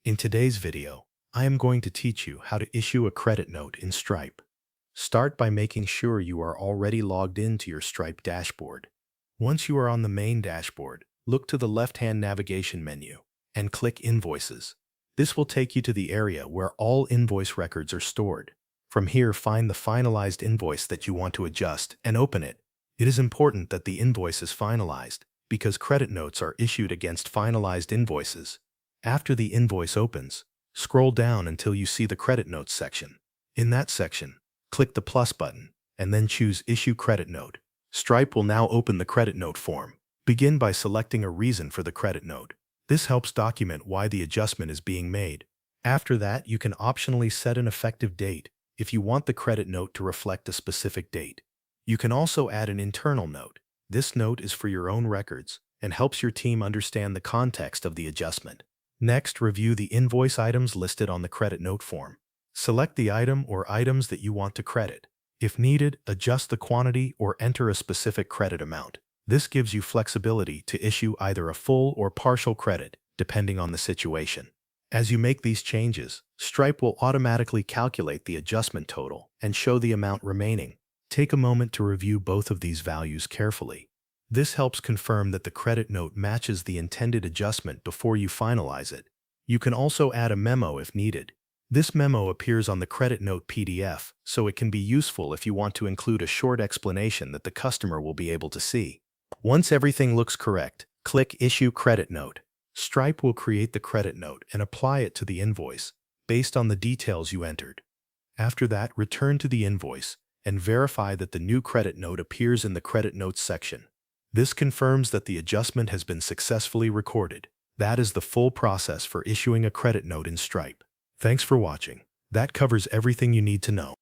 In today's video, I am going to teach you how to issue a credit note in Stripe. Start by making sure you are already logged into your Stripe dashboard. Once you are on the main dashboard, look to the left-hand navigation menu and click Invoices. This will take you to the area where all invoice records are stored. From here, find the finalized invoice that you want to adjust and open it. It is important that the invoice is finalized because credit notes are issued against finalized invoices. After the invoice opens, scroll down until you see the credit notes section. In that section, click the plus button and then choose Issue Credit Note. Stripe will now open the credit note form. Begin by selecting a reason for the credit note. This helps document why the adjustment is being made. After that, you can optionally set an effective date if you want the credit note to reflect a specific date. You can also add an internal note. This note is for your own records and helps your team understand the context of the adjustment. Next, review the invoice items listed on the credit note form. Select the item or items that you want to credit. If needed, adjust the quantity or enter a specific credit amount. This gives you flexibility to issue either a full or partial credit, depending on the situation. As you make these changes, Stripe will automatically calculate the adjustment total and show the amount remaining. Take a moment to review both of these values carefully. This helps confirm that the credit note matches the intended adjustment before you finalize it. You can also add a memo if needed. This memo appears on the credit note PDF, so it can be useful if you want to include a short explanation that the customer will be able to see. Once everything looks correct, click Issue Credit Note. Stripe will create the credit note and apply it to the invoice based on the details you entered. After that, return to the invoice and verify that the new credit note appears in the credit notes section. This confirms that the adjustment has been successfully recorded. That is the full process for issuing a credit note in Stripe. Thanks for watching. That covers everything you need to know.